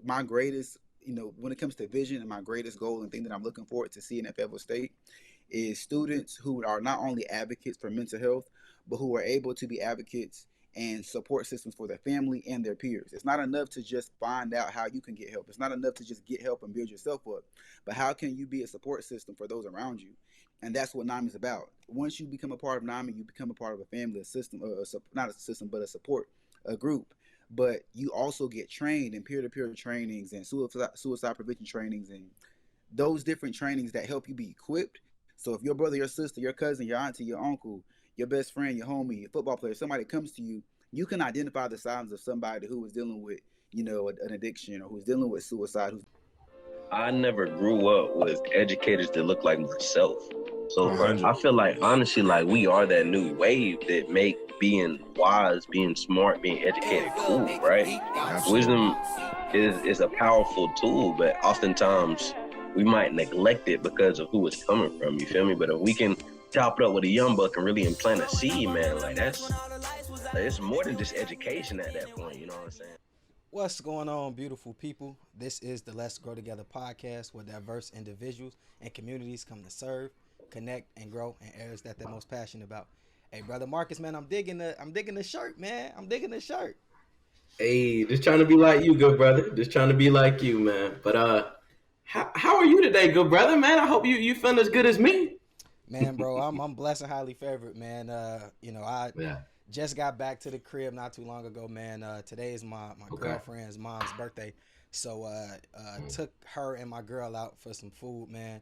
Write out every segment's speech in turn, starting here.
my greatest, when it comes to vision and my greatest goal and thing that I'm looking forward to seeing at Fayetteville State is students who are not only advocates for mental health, but who are able to be advocates and support systems for their family and their peers. It's not enough to just find out how you can get help. It's not enough to just get help and build yourself up, but how can you be a support system for those around you? And that's what NAMI is about. Once you become a part of NAMI, you become a part of a family, a system, not a system, but a support, a group. But you also get trained in peer-to-peer trainings and suicide prevention trainings and those different trainings that help you be equipped. So if your brother, your sister, your cousin, your auntie, your uncle, your best friend, your homie, your football player, somebody comes to you, you can identify the signs of somebody who is dealing with, an addiction or who's dealing with suicide. I never grew up with educators that look like myself. So 100. I feel like, honestly, like we are that new wave that make being wise, being smart, being educated cool, right? Absolutely. Wisdom is a powerful tool, but oftentimes we might neglect it because of who it's coming from, you feel me? But if we can chop it up with a young buck and really implant a seed, man, like it's more than just education at that point, you know what I'm saying? What's going on, beautiful people? This is the Let's Grow Together podcast where diverse individuals and communities come to serve, connect, and grow in areas that they're most passionate about. Hey, brother Marcus, man, I'm digging the shirt, man. I'm digging the shirt. Hey, just trying to be like you, good brother. Just trying to be like you, man. But how are you today, good brother, man? I hope you feeling as good as me. Man, bro, I'm blessed and highly favored, man. I just got back to the crib not too long ago, man. Today is my girlfriend's mom's birthday. So took her and my girl out for some food, man.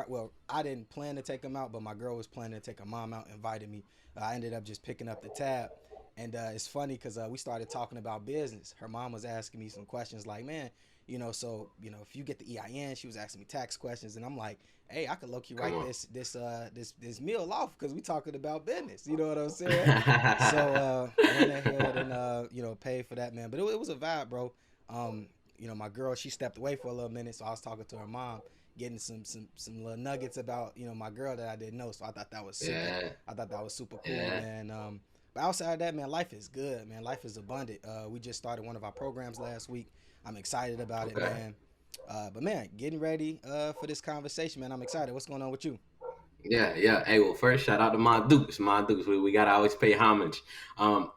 Well, I didn't plan to take them out, but my girl was planning to take her mom out, invited me. I ended up just picking up the tab. And it's funny because we started talking about business. Her mom was asking me some questions like, man, if you get the EIN, she was asking me tax questions. And I'm like, hey, I could low-key write this meal off because we talking about business. You know what I'm saying? So went ahead and, paid for that, man. But it was a vibe, bro. My girl, she stepped away for a little minute. So I was talking to her mom, getting some little nuggets about, my girl that I didn't know. So I thought that was super cool, man. But outside of that, man, life is good, man. Life is abundant. We just started one of our programs last week. I'm excited about it, man. But man, getting ready for this conversation, man. I'm excited. What's going on with you? Yeah. Hey, well, first, shout out to my Dukes. We gotta always pay homage.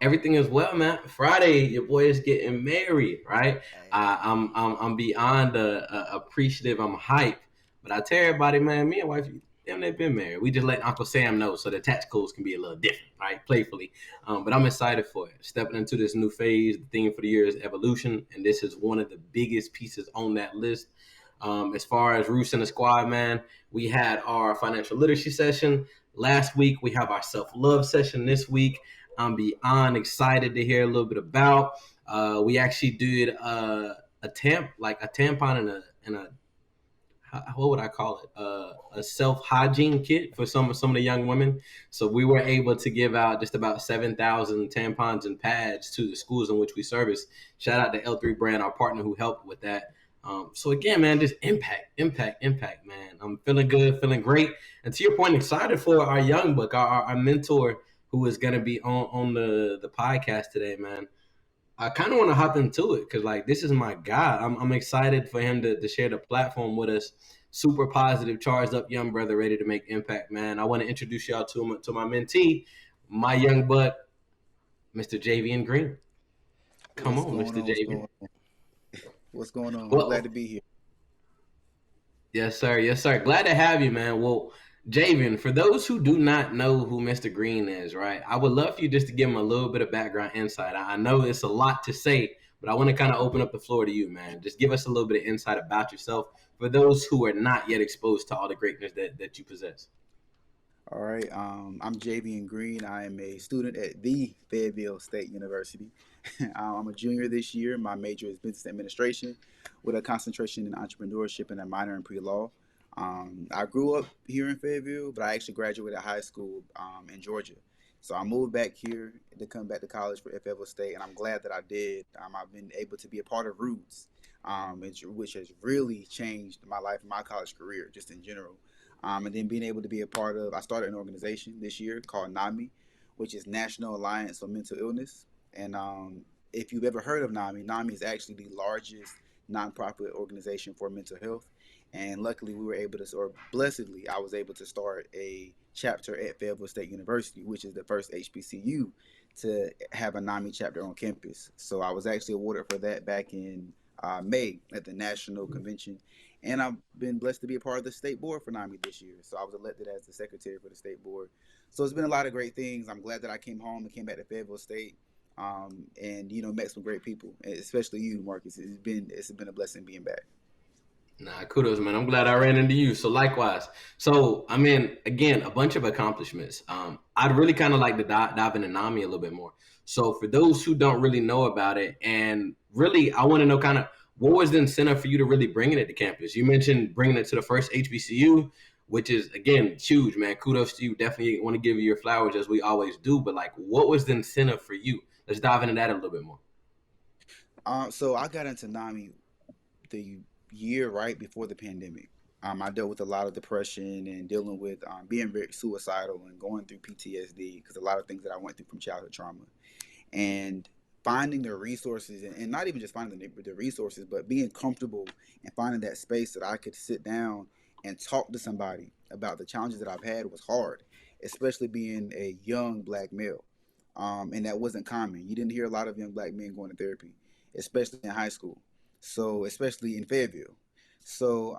Everything is well, man. Friday, your boy is getting married, right? Hey. I'm beyond appreciative. I'm hyped. But I tell everybody, man, me and wife, they've been married. We just let Uncle Sam know so the tax codes can be a little different, right? Playfully. But I'm excited for it. Stepping into this new phase. The theme for the year is evolution, and this is one of the biggest pieces on that list. As far as Roos and the squad, man, we had our financial literacy session last week. We have our self-love session this week. I'm beyond excited to hear a little bit about. We actually did a tampon and a what would I call it? A self-hygiene kit for some of the young women. So we were able to give out just about 7,000 tampons and pads to the schools in which we service. Shout out to L3 Brand, our partner who helped with that. So again, man, just impact, man. I'm feeling good, feeling great. And to your point, excited for our young book, our mentor who is going to be on the podcast today, man. I kind of want to hop into it because, like, this is my guy. I'm excited for him to share the platform with us. Super positive, charged up young brother, ready to make impact, man. I want to introduce y'all to my mentee, my young buck, Mr. Jayvein Greene. Come on, Mr. Jayvein. What's going on? Well, I'm glad to be here. Yes, sir. Yes, sir. Glad to have you, man. Well, Jayvein, for those who do not know who Mr. Greene is, right, I would love for you just to give him a little bit of background insight. I know it's a lot to say, but I want to kind of open up the floor to you, man. Just give us a little bit of insight about yourself for those who are not yet exposed to all the greatness that you possess. All right. I'm Jayvein Greene. I am a student at the Fayetteville State University. I'm a junior this year. My major is business administration with a concentration in entrepreneurship and a minor in pre-law. I grew up here in Fayetteville, but I actually graduated high school in Georgia. So I moved back here to come back to college for Fayetteville State, and I'm glad that I did. I've been able to be a part of Roots, which has really changed my life and my college career just in general. And then being able to be a part of, I started an organization this year called NAMI, which is National Alliance on Mental Illness. And if you've ever heard of NAMI, NAMI is actually the largest nonprofit organization for mental health. And luckily, we were able to, or blessedly, I was able to start a chapter at Fayetteville State University, which is the first HBCU to have a NAMI chapter on campus. So I was actually awarded for that back in May at the national convention. And I've been blessed to be a part of the state board for NAMI this year. So I was elected as the secretary for the state board. So it's been a lot of great things. I'm glad that I came home and came back to Fayetteville State, and met some great people, especially you, Marcus. It's been a blessing being back. Nah, kudos, man. I'm glad I ran into you. So likewise. So I mean, again, a bunch of accomplishments. I'd really kind of like to dive into NAMI a little bit more. So for those who don't really know about it, and really, I want to know kind of what was the incentive for you to really bringing it to campus. You mentioned bringing it to the first HBCU, which is again huge, man. Kudos to you. Definitely want to give you your flowers as we always do. But like, what was the incentive for you? Let's dive into that a little bit more. So I got into NAMI the year right before the pandemic. I dealt with a lot of depression and dealing with being very suicidal and going through PTSD because a lot of things that I went through from childhood trauma. And finding the resources, and not even just finding the resources, but being comfortable and finding that space that I could sit down and talk to somebody about the challenges that I've had was hard, especially being a young black male. And that wasn't common. You didn't hear a lot of young black men going to therapy, especially in high school. So, especially in Fayetteville. So,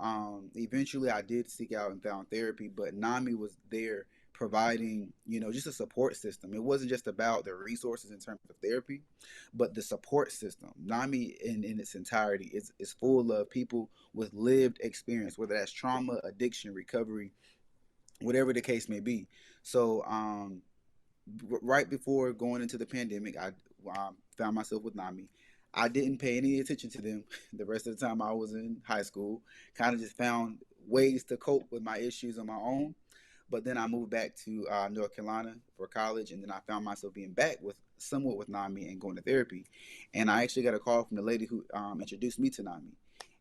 eventually I did seek out and found therapy, but NAMI was there providing, just a support system. It wasn't just about the resources in terms of therapy, but the support system. NAMI in its entirety is full of people with lived experience, whether that's trauma, addiction, recovery, whatever the case may be. So, right before going into the pandemic, I found myself with NAMI. I didn't pay any attention to them the rest of the time I was in high school. Kind of just found ways to cope with my issues on my own. But then I moved back to North Carolina for college, and then I found myself being back with somewhat with NAMI and going to therapy. And I actually got a call from the lady who introduced me to NAMI,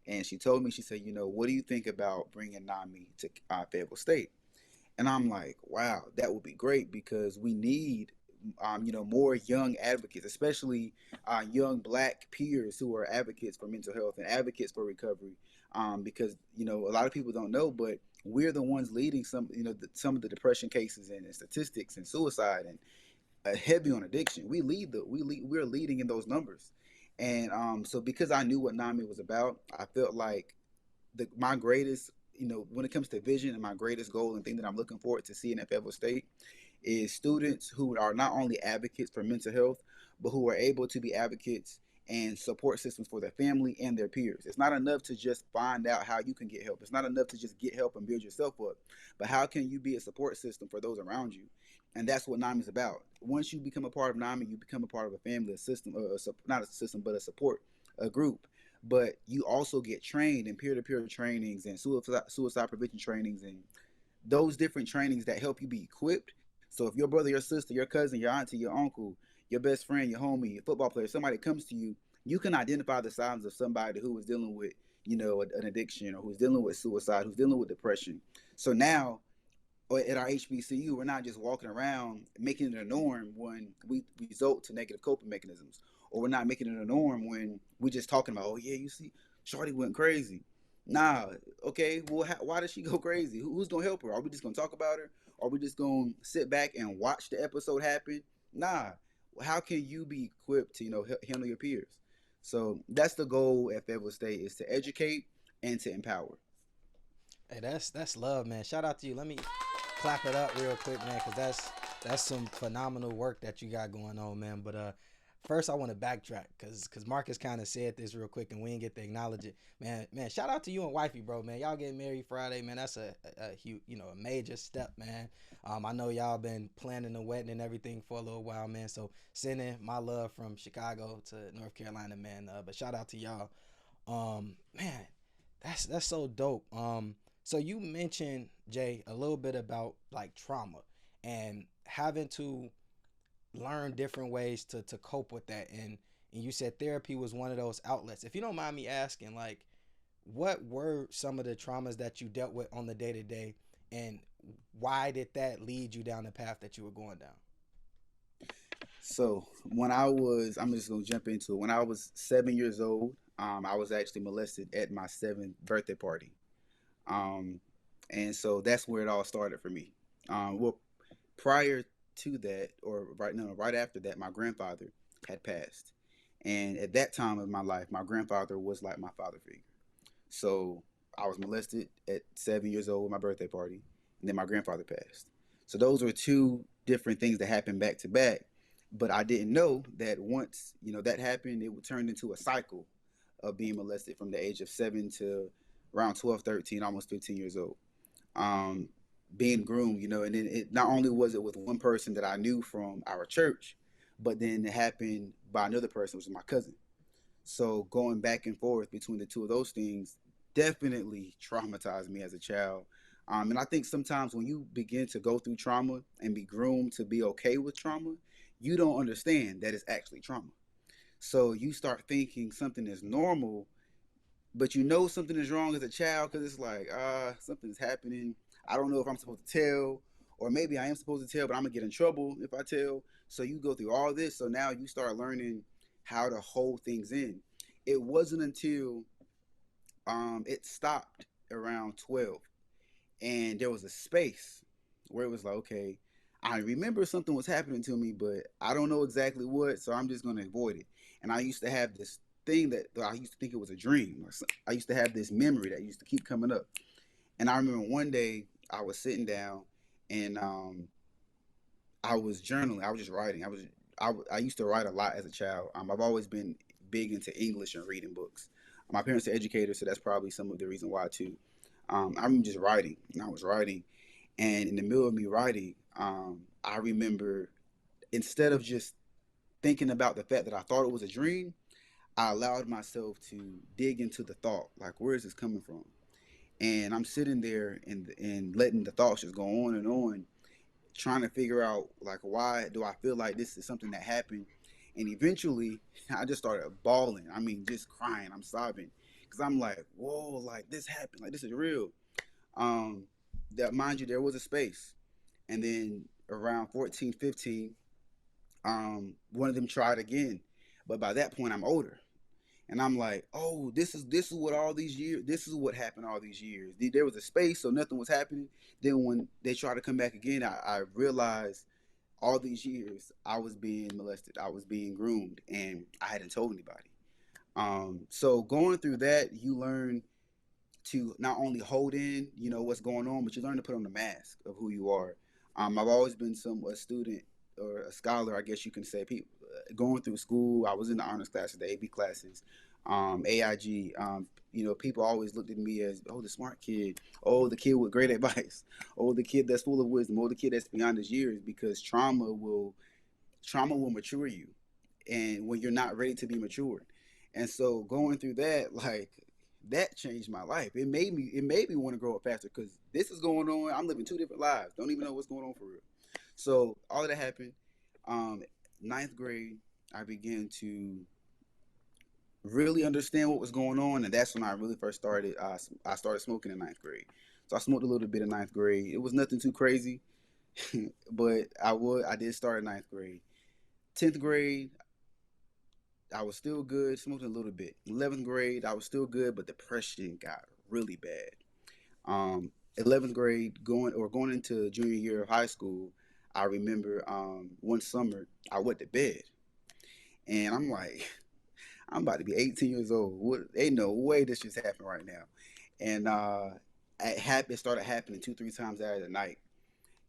and she told me, she said, what do you think about bringing NAMI to Fayetteville State? And I'm like, wow, that would be great because we need, more young advocates, especially young black peers who are advocates for mental health and advocates for recovery. Because a lot of people don't know, but we're the ones leading some of the depression cases and statistics and suicide and heavy on addiction. We're leading in those numbers. And so because I knew what NAMI was about, I felt like my greatest, when it comes to vision and my greatest goal and thing that I'm looking forward to seeing at Fayetteville State is students who are not only advocates for mental health, but who are able to be advocates and support systems for their family and their peers. It's not enough to just find out how you can get help. It's not enough to just get help and build yourself up, but how can you be a support system for those around you? And that's what NAMI is about. Once you become a part of NAMI, you become a part of a family, a system, not a system, but a support, a group. But you also get trained in peer-to-peer trainings and suicide prevention trainings and those different trainings that help you be equipped. So if your brother, your sister, your cousin, your auntie, your uncle, your best friend, your homie, your football player, somebody comes to you, you can identify the signs of somebody who is dealing with, an addiction or who's dealing with suicide, who's dealing with depression. So now at our HBCU, we're not just walking around making it a norm when we result to negative coping mechanisms, or we're not making it a norm when we're just talking about, oh yeah, you see, Shorty went crazy. Nah, okay, well, why did she go crazy? Who's gonna help her? Are we just gonna talk about her? Are we just gonna sit back and watch the episode happen? Nah, how can you be equipped to handle your peers? So that's the goal at Fayetteville State, is to educate and to empower. Hey, that's love, man. Shout out to you. Let me clap it up real quick, man, because that's some phenomenal work that you got going on, man. But first, I want to backtrack because Marcus kind of said this real quick, and we didn't get to acknowledge it, man. Man, shout out to you and wifey, bro, man. Y'all getting married Friday, man. That's a huge, a major step, man. I know y'all been planning the wedding and everything for a little while, man. So sending my love from Chicago to North Carolina, man. But shout out to y'all, man. That's so dope. So you mentioned, Jay, a little bit about like trauma and having to learn different ways to cope with that. And you said therapy was one of those outlets. If you don't mind me asking, like, what were some of the traumas that you dealt with on the day to day, and why did that lead you down the path that you were going down? So I'm just gonna jump into it. When I was 7 years old, I was actually molested at my seventh birthday party. Um, and so that's where it all started for me. Well, prior to that, or right no, right after that, my grandfather had passed, and at that time of my life, my grandfather was like my father figure. So I was molested at 7 years old, my birthday party, and then my grandfather passed. So those were two different things that happened back to back. But I didn't know that once that happened, it would turn into a cycle of being molested from the age of 7 to around 12, 13, almost 15 years old. Um, Being groomed, and then it not only was it with one person that I knew from our church, but then it happened by another person, which was my cousin. So going back and forth between the two of those things definitely traumatized me as a child. And I think sometimes when you begin to go through trauma and be groomed to be okay with trauma, you don't understand that it's actually trauma. So you start thinking something is normal, but you know something is wrong as a child because it's like, something's happening. I don't know if I'm supposed to tell, or maybe I am supposed to tell, but I'm gonna get in trouble if I tell. So you go through all this. So now you start learning how to hold things in. It wasn't until it stopped around 12, and there was a space where it was like, okay, I remember something was happening to me, but I don't know exactly what, so I'm just gonna avoid it. And I used to have this thing that I used to think it was a dream, or I used to have this memory that used to keep coming up. And I remember one day I was sitting down, and I was journaling. I was just writing. I used to write a lot as a child. I've always been big into English and reading books. My parents are educators, so that's probably some of the reason why too. I'm just writing, and I was writing, and in the middle of me writing, I remember, instead of just thinking about the fact that I thought it was a dream, I allowed myself to dig into the thought, like, where is this coming from? And I'm sitting there and letting the thoughts just go on, trying to figure out, like, why do I feel like this is something that happened. And eventually I just started bawling. I mean, just crying. I'm sobbing because I'm like, whoa, like this happened, like this is real. um that, mind you, there was a space. And then around 14, 15, one of them tried again. But by that point I'm older, and I'm like, oh, this is what all these years, this is what happened all these years. There was a space, so nothing was happening. Then when they tried to come back again, I realized all these years I was being molested, I was being groomed, and I hadn't told anybody. So going through that, you learn to not only hold in, what's going on, but you learn to put on the mask of who you are. I've always been a student or a scholar, I guess you can say. People going through school, I was in the honors classes, the AB classes, AIG. People always looked at me as, oh, the smart kid, oh, the kid with great advice, oh, the kid that's full of wisdom, oh, the kid that's beyond his years, because trauma will mature you, and when you're not ready to be matured. And so going through that, like, that changed my life. It made me want to grow up faster because this is going on. I'm living two different lives. Don't even know what's going on for real. So all of that happened. Um, Ninth grade, I began to really understand what was going on, and that's when I really first started. I started smoking in ninth grade. So I smoked a little bit in ninth grade. It was nothing too crazy, but I did start in ninth grade. 10th grade, I was still good, smoking a little bit. 11th grade, I was still good, but depression got really bad. 11th grade, going into junior year of high school, I remember one summer I went to bed, and I'm like, I'm about to be 18 years old. What? Ain't no way this just happened right now. And it started happening two, three times out of the night,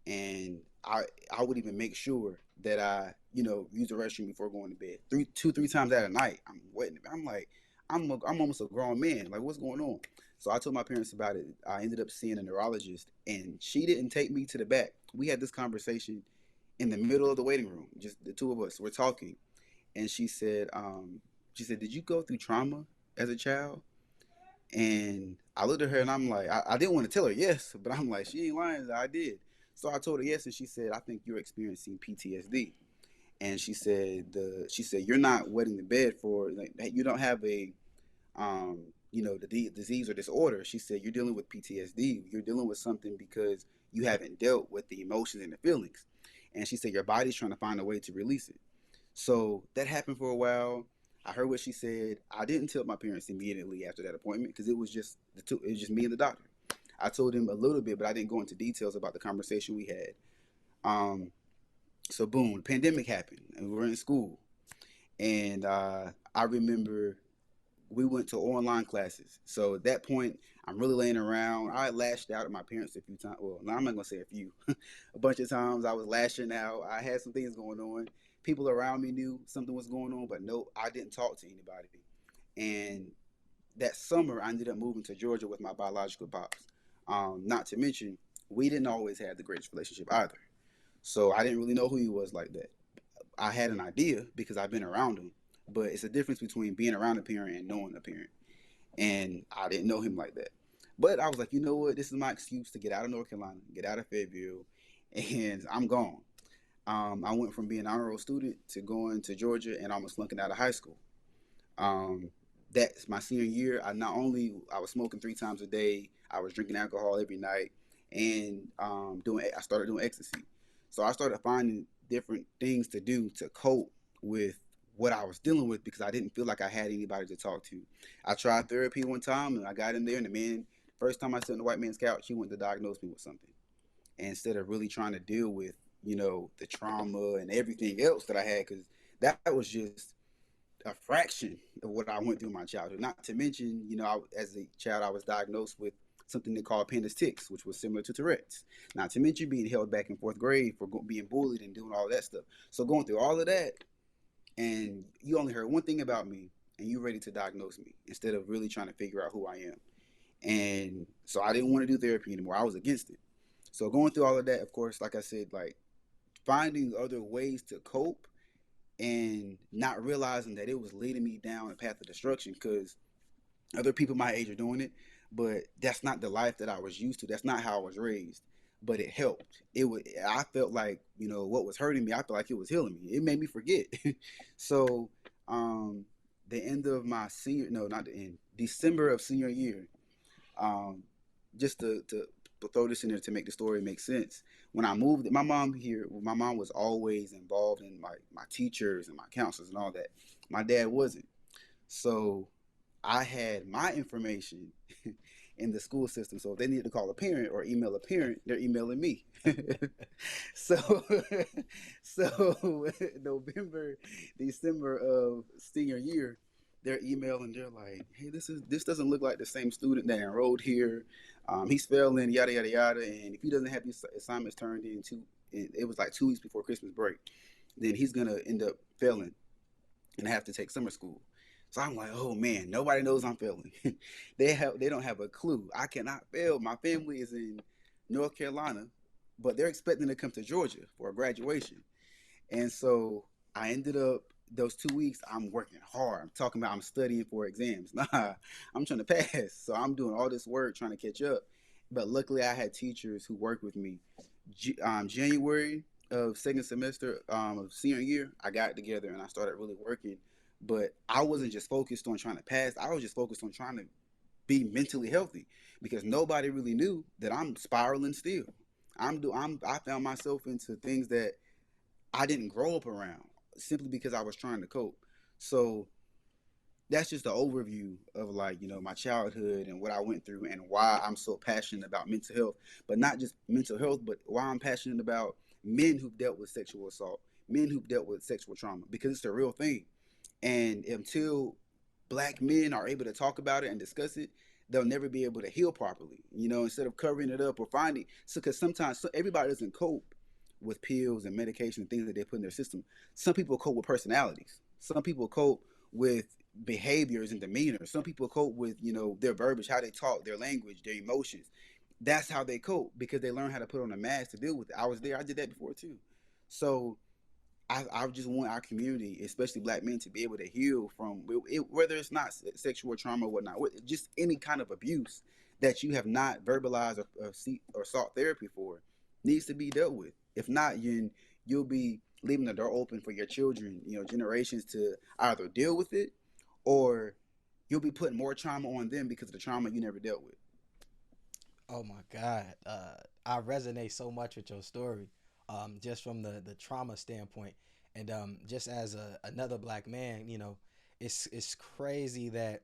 and I would even make sure that I use the restroom before going to bed. Two, three times out of the night, I'm wetting it. I'm like, I'm almost a grown man. Like, what's going on? So I told my parents about it. I ended up seeing a neurologist, and she didn't take me to the back. We had this conversation in the middle of the waiting room, just the two of us. We're talking, and she said, "Did you go through trauma as a child?" And I looked at her, and I'm like, I didn't want to tell her yes, but I'm like, she ain't lying. I did. So I told her yes, and she said, "I think you're experiencing PTSD." And she said you're not wetting the bed for, like, you don't have a the disease or disorder. She said you're dealing with PTSD. You're dealing with something because you haven't dealt with the emotions and the feelings. And she said your body's trying to find a way to release it. So that happened for a while. I heard what she said. I didn't tell my parents immediately after that appointment because it was just it was just me and the doctor. I told him a little bit, but I didn't go into details about the conversation we had. Um, so boom, the pandemic happened, and we were in school, and I remember we went to online classes. So at that point, I'm really laying around. I lashed out at my parents a few times. Well, no, I'm not gonna say a few. A bunch of times I was lashing out. I had some things going on. People around me knew something was going on, but no, I didn't talk to anybody. And that summer, I ended up moving to Georgia with my biological pops. Not to mention, we didn't always have the greatest relationship either. So I didn't really know who he was like that. I had an idea because I've been around him, but it's a difference between being around a parent and knowing a parent. And I didn't know him like that. But I was like, you know what? This is my excuse to get out of North Carolina, get out of Fayetteville, and I'm gone. I went from being an honor roll student to going to Georgia and almost flunking out of high school. Um, that's my senior year. I not only I was smoking 3 times a day, I was drinking alcohol every night, and doing. I started doing ecstasy. So I started finding different things to do to cope with what I was dealing with because I didn't feel like I had anybody to talk to. I tried therapy one time and I got in there, and the man, first time I sat on the white man's couch, he went to diagnose me with something. And instead of really trying to deal with, the trauma and everything else that I had, because that was just a fraction of what I went through in my childhood. Not to mention, as a child, I was diagnosed with something they call appendix tics, which was similar to Tourette's. Not to mention being held back in fourth grade for being bullied and doing all that stuff. So going through all of that, and you only heard one thing about me, and you ready to diagnose me instead of really trying to figure out who I am. And so I didn't want to do therapy anymore. I was against it. So going through all of that, of course, like I said, like finding other ways to cope and not realizing that it was leading me down a path of destruction because other people my age are doing it, but that's not the life that I was used to. That's not how I was raised. But it helped. I felt like what was hurting me. I felt like it was healing me. It made me forget. So, um, the end of my senior, no, not the end, December of senior year. Um, just to throw this in there to make the story make sense. When I moved, my mom was always involved in my teachers and my counselors and all that. My dad wasn't. So I had my information in the school system. So if they needed to call a parent or email a parent, they're emailing me. so so November, December of senior year, they're emailing. They're like, "Hey, this doesn't look like the same student that enrolled here. He's failing, yada yada yada. And if he doesn't have these assignments turned in it was like 2 weeks before Christmas break, then he's gonna end up failing and have to take summer school." So I'm like, oh man, nobody knows I'm failing. They don't have a clue. I cannot fail. My family is in North Carolina, but they're expecting to come to Georgia for a graduation. And so I ended up those 2 weeks. I'm working hard. I'm talking about I'm studying for exams. Nah, I'm trying to pass. So I'm doing all this work trying to catch up. But luckily, I had teachers who worked with me. January of second semester of senior year, I got together and I started really working. But I wasn't just focused on trying to pass. I was just focused on trying to be mentally healthy because nobody really knew that I'm spiraling still. I found myself into things that I didn't grow up around simply because I was trying to cope. So that's just the overview of my childhood and what I went through and why I'm so passionate about mental health, but not just mental health, but why I'm passionate about men who've dealt with sexual assault, men who've dealt with sexual trauma, because it's a real thing. And until black men are able to talk about it and discuss it, they'll never be able to heal properly. Instead of covering it up or finding, so because sometimes everybody doesn't cope with pills and medication and things that they put in their system. Some people cope with personalities. Some people cope with behaviors and demeanor. Some people cope with their verbiage, how they talk, their language, their emotions. That's how they cope because they learn how to put on a mask to deal with it. I was there. I did that before too. So I just want our community, especially black men, to be able to heal from whether it's not sexual trauma or whatnot, just any kind of abuse that you have not verbalized or sought therapy for needs to be dealt with. If not, you'll be leaving the door open for your children, generations to either deal with it or you'll be putting more trauma on them because of the trauma you never dealt with. Oh my God, I resonate so much with your story, just from the trauma standpoint. And just as another black man, it's crazy that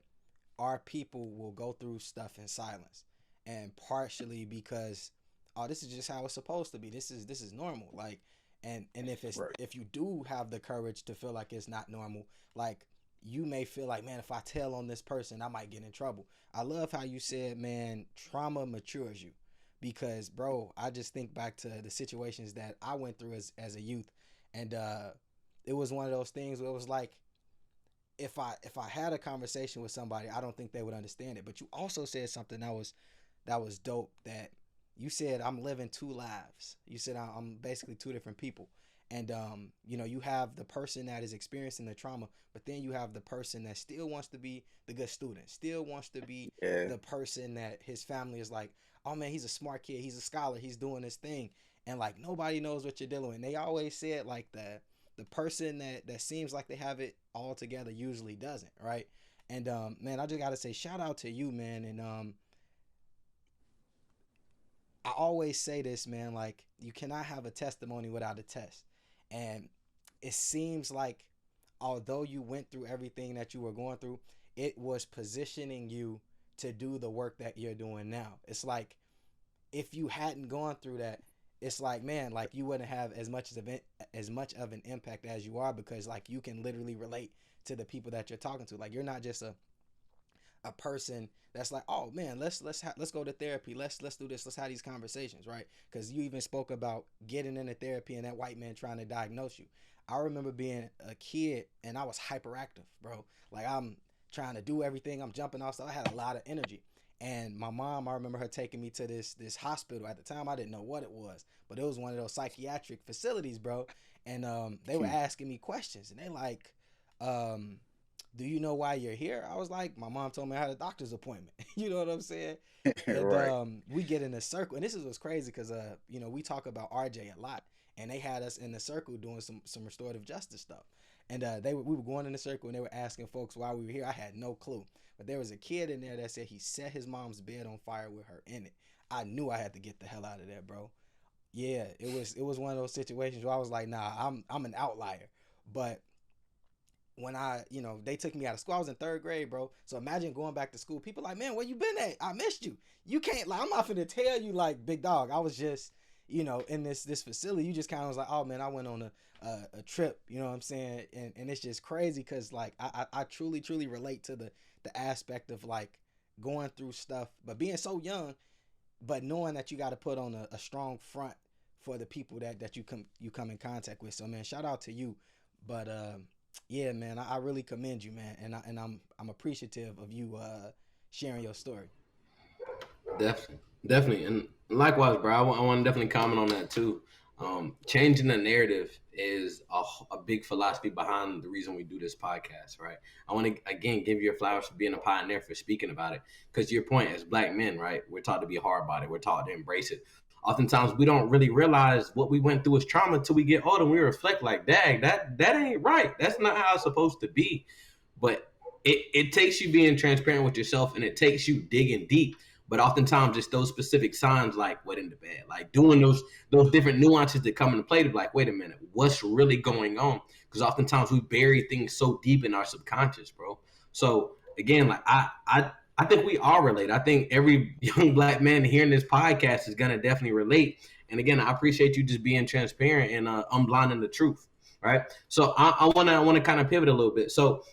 our people will go through stuff in silence, and partially because, oh, this is just how it's supposed to be. This is normal. Like, and Right. if you do have the courage to feel like it's not normal, like, you may feel like, man, if I tell on this person, I might get in trouble. I love how you said, man, trauma matures you, because, bro, I just think back to the situations that I went through as a youth, and it was one of those things where it was like, if I had a conversation with somebody, I don't think they would understand it. But you also said something that was dope. That you said, I'm living two lives. You said I'm basically two different people. And you have the person that is experiencing the trauma, but then you have the person that still wants to be the good student, still wants to be Yeah. the person that his family is like, oh man, he's a smart kid, he's a scholar, he's doing his thing, and like nobody knows what you're dealing with. And they always say it like that. The person that seems like they have it all together usually doesn't, right? And man, I just gotta say shout out to you, man. And I always say this, man, like, you cannot have a testimony without a test. And it seems like, although you went through everything that you were going through, it was positioning you to do the work that you're doing now. It's like, if you hadn't gone through that, it's like, man, like, you wouldn't have as much of an impact as you are, because like you can literally relate to the people that you're talking to. Like, you're not just a person that's like, oh man, let's go to therapy, let's do this, let's have these conversations, right? Because you even spoke about getting into therapy and that white man trying to diagnose you. I remember being a kid and I was hyperactive, bro. Like, I'm trying to do everything, I'm jumping off, so I had a lot of energy. And my mom, I remember her taking me to this hospital. At the time, I didn't know what it was, but it was one of those psychiatric facilities, bro. And they were asking me questions, and they like, um, do you know why you're here? I was like, my mom told me I had a doctor's appointment. You know what I'm saying? And Right. we get in a circle, and this is what's crazy, because we talk about RJ a lot, and they had us in the circle doing some restorative justice stuff. And we were going in the circle, and they were asking folks why we were here. I had no clue, but there was a kid in there that said he set his mom's bed on fire with her in it. I knew I had to get the hell out of there, bro. Yeah, it was one of those situations where I was like, nah, I'm an outlier. But when they took me out of school, I was in third grade, bro. So imagine going back to school. People like, man, where you been at? I missed you. You can't, like, I'm not finna tell you, like, big dog, I was just, in this facility. You just kind of was like, oh man, I went on a trip. You know what I'm saying? And it's just crazy, because like I truly truly relate to the aspect of like going through stuff, but being so young, but knowing that you got to put on a strong front for the people that you come in contact with. So man, shout out to you. But yeah, man, I really commend you, man, and I'm appreciative of you sharing your story. Definitely, definitely, and likewise, bro. I want to definitely comment on that too. Changing the narrative is a big philosophy behind the reason we do this podcast, right? I want to again give you your flowers for being a pioneer, for speaking about it, because to your point, as black men, right, we're taught to be hard about it, we're taught to embrace it. Oftentimes, we don't really realize what we went through as trauma until we get older, and we reflect like, "Dang, that ain't right. That's not how it's supposed to be." But it takes you being transparent with yourself, and it takes you digging deep. But oftentimes it's those specific signs, like wet in the bed, like doing those different nuances that come into play to be like, wait a minute, what's really going on? Because oftentimes we bury things so deep in our subconscious, bro. So again, like I think we all relate. I think every young black man hearing this podcast is gonna definitely relate. And again, I appreciate you just being transparent and unblinding the truth, right? So I wanna kind of pivot a little bit. So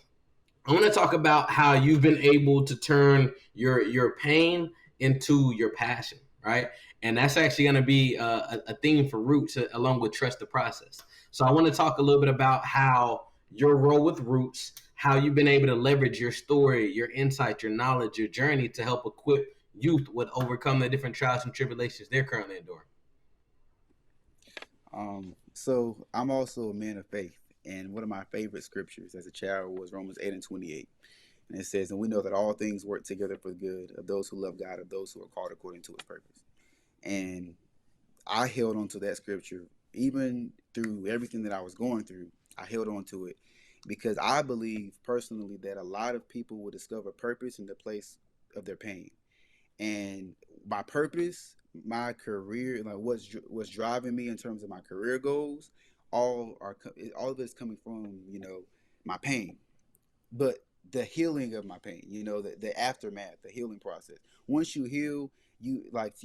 I want to talk about how you've been able to turn your pain into your passion, right? And that's actually going to be a theme for Roots, along with Trust the Process. So I want to talk a little bit about how your role with Roots, how you've been able to leverage your story, your insight, your knowledge, your journey to help equip youth with overcome the different trials and tribulations they're currently enduring. So I'm also a man of faith, and one of my favorite scriptures as a child was Romans 8:28, and it says, "And we know that all things work together for the good of those who love God, of those who are called according to His purpose." And I held on to that scripture even through everything that I was going through. I held on to it because I believe personally that a lot of people will discover purpose in the place of their pain. And my purpose, my career, like what's driving me in terms of my career goals, all of it's coming from, my pain, but the healing of my pain, the aftermath, the healing process. Once you heal, you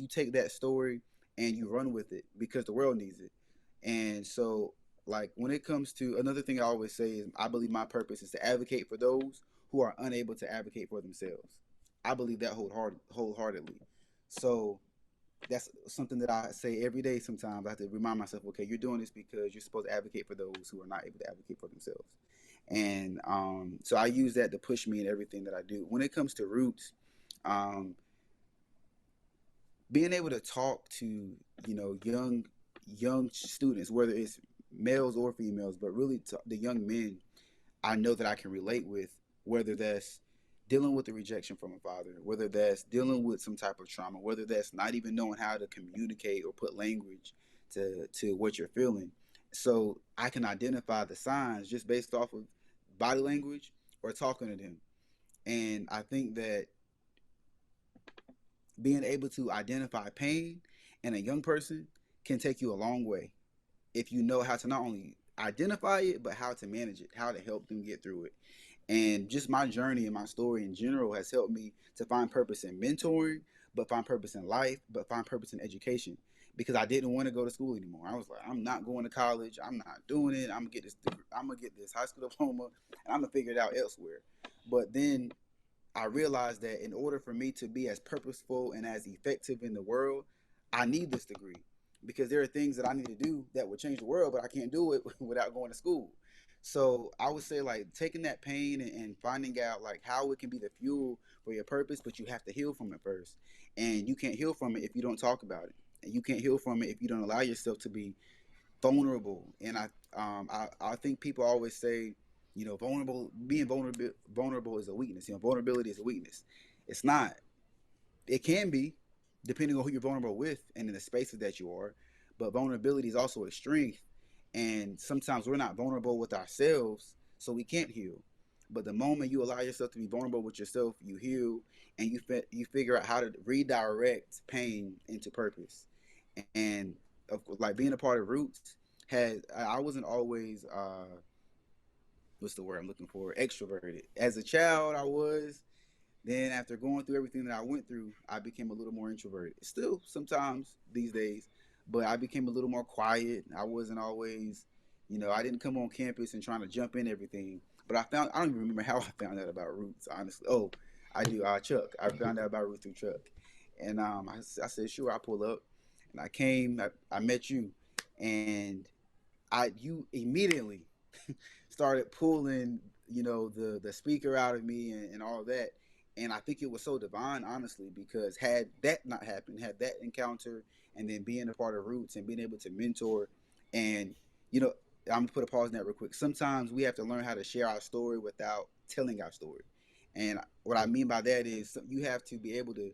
take that story and you run with it because the world needs it. And so, like, when it comes to another thing I always say is, I believe my purpose is to advocate for those who are unable to advocate for themselves. I believe that wholeheartedly. So that's something that I say every day. Sometimes I have to remind myself, okay, you're doing this because you're supposed to advocate for those who are not able to advocate for themselves. And so I use that to push me in everything that I do. When it comes to roots, um, being able to talk to, young students, whether it's males or females, but really the young men, I know that I can relate with, whether that's dealing with the rejection from a father, whether that's dealing with some type of trauma, whether that's not even knowing how to communicate or put language to what you're feeling. So I can identify the signs just based off of body language or talking to them. And I think that being able to identify pain in a young person can take you a long way if you know how to not only identify it, but how to manage it, how to help them get through it. And just my journey and my story in general has helped me to find purpose in mentoring, but find purpose in life, but find purpose in education. Because I didn't want to go to school anymore. I was like, I'm not going to college. I'm not doing it. I'm gonna get this high school diploma, and I'm gonna figure it out elsewhere. But then I realized that in order for me to be as purposeful and as effective in the world, I need this degree, because there are things that I need to do that would change the world, but I can't do it without going to school. So I would say, like, taking that pain and finding out like how it can be the fuel for your purpose, but you have to heal from it first. And you can't heal from it if you don't talk about it. And you can't heal from it if you don't allow yourself to be vulnerable. And I think people always say, being vulnerable is a weakness. Vulnerability is a weakness. It's not. It can be, depending on who you're vulnerable with and in the spaces that you are. But vulnerability is also a strength. And sometimes we're not vulnerable with ourselves, so we can't heal. But the moment you allow yourself to be vulnerable with yourself, you heal, and you figure out how to redirect pain into purpose. And of course, like, being a part of Roots had I wasn't always what's the word I'm looking for, extroverted. As a child, I was. Then after going through everything that I went through, I became a little more introverted. Still sometimes these days, but I became a little more quiet. I wasn't always, I didn't come on campus and trying to jump in everything. But I don't even remember how I found out about Roots, honestly. Oh, I do. Chuck. I found out about Roots through Chuck. And I said, sure, I'll pull up. And I came, I met you. And you immediately started pulling, the speaker out of me and all of that. And I think it was so divine, honestly, because had that not happened, had that encounter, and then being a part of Roots and being able to mentor, and I'm gonna put a pause in that real quick. Sometimes we have to learn how to share our story without telling our story, and what I mean by that is you have to be able to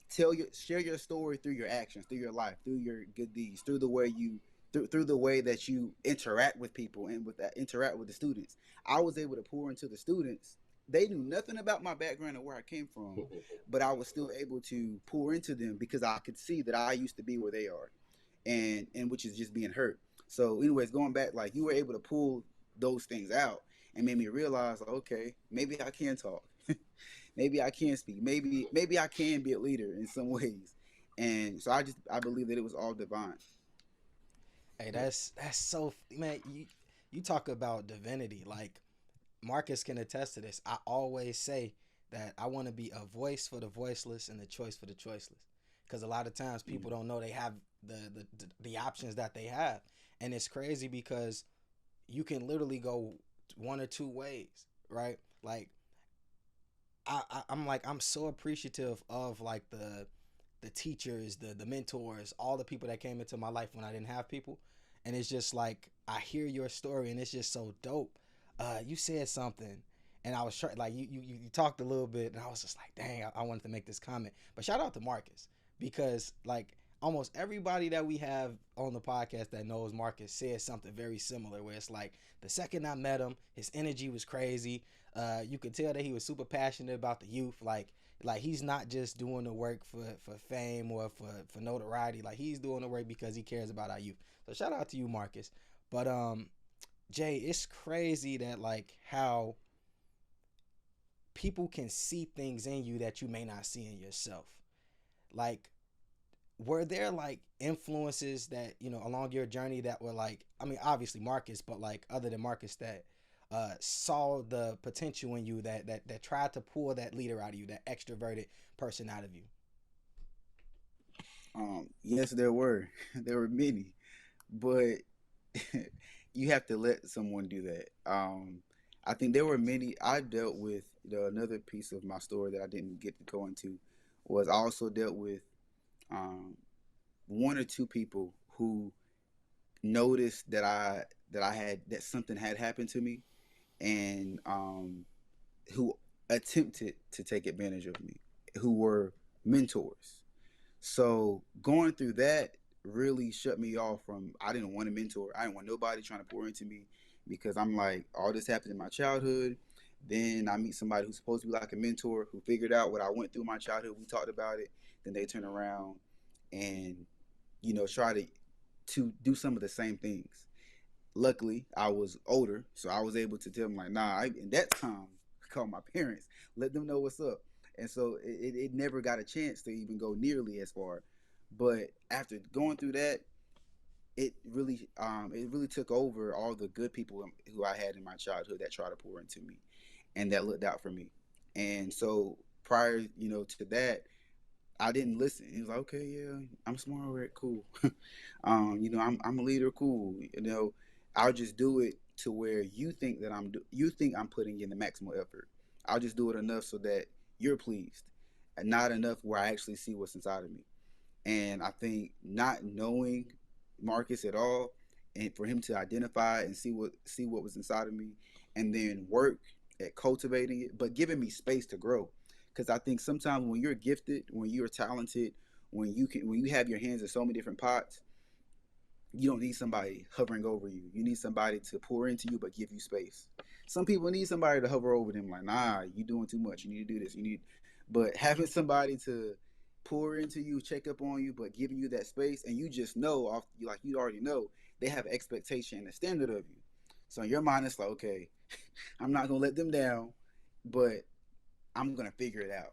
share your story through your actions, through your life, through your good deeds, through the way that you interact with people and interact with the students. I was able to pour into the students. They knew nothing about my background or where I came from, but I was still able to pour into them because I could see that I used to be where they are, and which is just being hurt. So, anyways, going back, like, you were able to pull those things out and made me realize, like, okay, maybe I can talk, maybe I can speak, maybe I can be a leader in some ways, and so I believe that it was all divine. Hey, that's so, man. You talk about divinity. Like, Marcus can attest to this. I always say that I want to be a voice for the voiceless and a choice for the choiceless, because a lot of times people don't know they have the options that they have, and it's crazy because you can literally go one or two ways, right? Like, I'm so appreciative of, like, the teachers, the mentors, all the people that came into my life when I didn't have people. And it's just like, I hear your story and it's just so dope. You said something and I was trying, like, you talked a little bit and I was just like, dang, I wanted to make this comment. But shout out to Marcus, because, like, almost everybody that we have on the podcast that knows Marcus says something very similar, where it's like, the second I met him, his energy was crazy. You could tell that he was super passionate about the youth. Like he's not just doing the work for fame or for notoriety. Like, he's doing the work because he cares about our youth. So shout out to you, Marcus. But Jay, it's crazy that like how people can see things in you that you may not see in yourself. Like, were there like influences that, you know, along your journey that were like, I mean, obviously Marcus, but like other than Marcus that saw the potential in you, that tried to pull that leader out of you, that extroverted person out of you? Yes, there were. There were many, but you have to let someone do that. I think there were many. I dealt with another piece of my story that I didn't get to go into was I also dealt with um, one or two people who noticed that I had that something had happened to me, and who attempted to take advantage of me, who were mentors. So going through that really shut me off from. I didn't want a mentor. I didn't want nobody trying to pour into me because I'm like, all this happened in my childhood. Then I meet somebody who's supposed to be like a mentor who figured out what I went through in my childhood. We talked about it. Then they turn around and try to do some of the same things. Luckily, I was older, so I was able to tell them like, nah. In that time, call my parents, let them know what's up, and so it never got a chance to even go nearly as far. But after going through that, it really took over all the good people who I had in my childhood that tried to pour into me, and that looked out for me. And so prior, to that, I didn't listen. He was like, okay, yeah, I'm smart, all right, cool. I'm a leader, cool. I'll just do it to where you think I'm putting in the maximal effort. I'll just do it enough so that you're pleased, and not enough where I actually see what's inside of me. And I think not knowing Marcus at all, and for him to identify and see what was inside of me, and then work at cultivating it, but giving me space to grow. Because I think sometimes when you're gifted, when you're talented, when you have your hands in so many different pots, you don't need somebody hovering over you. You need somebody to pour into you but give you space. Some people need somebody to hover over them like, nah, you doing too much. You need to do this. But having somebody to pour into you, check up on you, but giving you that space, and you just know off, like you already know, they have an expectation and a standard of you. So in your mind, it's like, okay, I'm not gonna let them down, but I'm gonna figure it out.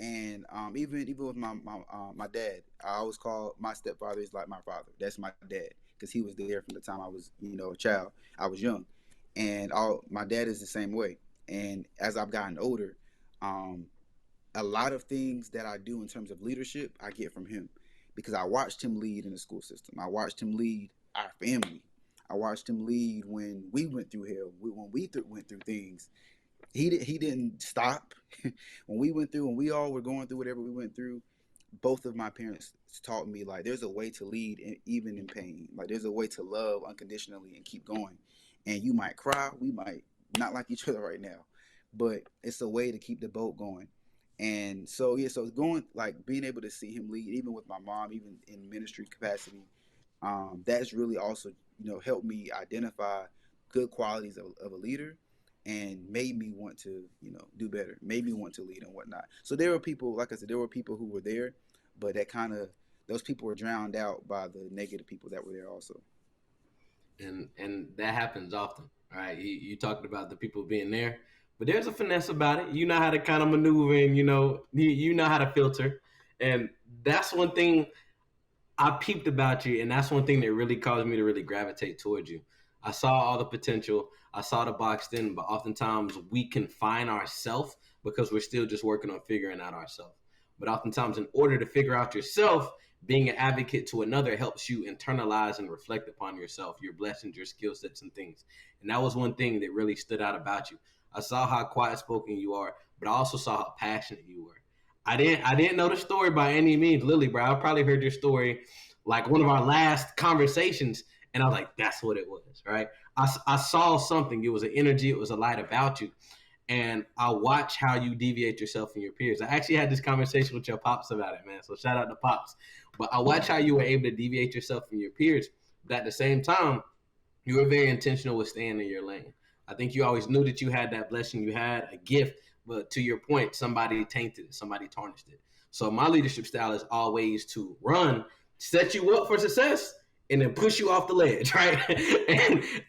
And even with my dad, I always call my stepfather is like my father. That's my dad because he was there from the time I was a child. I was young, and my dad is the same way. And as I've gotten older, um, a lot of things that I do in terms of leadership, I get from him because I watched him lead in the school system. I watched him lead our family. I watched him lead when we went through hell, when we went through things. He didn't stop when we all were going through whatever we went through. Both of my parents taught me like there's a way to lead even in pain. Like there's a way to love unconditionally and keep going. And you might cry, we might not like each other right now, but it's a way to keep the boat going. And so yeah, so going like being able to see him lead, even with my mom, even in ministry capacity, that's really also helped me identify good qualities of a leader, and made me want to do better, made me want to lead and whatnot. So there were people, like I said, there were people who were there, but those people were drowned out by the negative people that were there also. And that happens often, right? You talked about the people being there, but there's a finesse about it. You know how to kind of maneuver, and you know how to filter, and that's one thing I peeped about you, and that's one thing that really caused me to really gravitate towards you. I saw all the potential. I saw the boxed in, but oftentimes we confine ourselves because we're still just working on figuring out ourselves. But oftentimes, in order to figure out yourself, being an advocate to another helps you internalize and reflect upon yourself, your blessings, your skill sets, and things. And that was one thing that really stood out about you. I saw how quiet spoken you are, but I also saw how passionate you were. I didn't know the story by any means, Lily, bro. I probably heard your story like one of our last conversations, and I was like, that's what it was, right? I saw something. It was an energy. It was a light about you. And I watch how you deviate yourself from your peers. I actually had this conversation with your pops about it, man. So shout out to pops. But I watch how you were able to deviate yourself from your peers. But at the same time, you were very intentional with staying in your lane. I think you always knew that you had that blessing. You had a gift. But to your point, somebody tainted it. Somebody tarnished it. So my leadership style is always to run, set you up for success, and then push you off the ledge, right?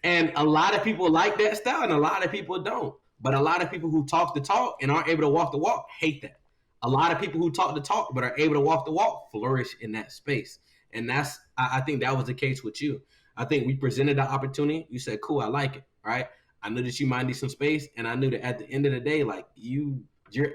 and a lot of people like that style, and a lot of people don't. But a lot of people who talk the talk and aren't able to walk the walk hate that. A lot of people who talk the talk but are able to walk the walk flourish in that space. And I think that was the case with you. I think we presented the opportunity. You said, cool, I like it, right? I knew that you might need some space, and I knew that at the end of the day, like you're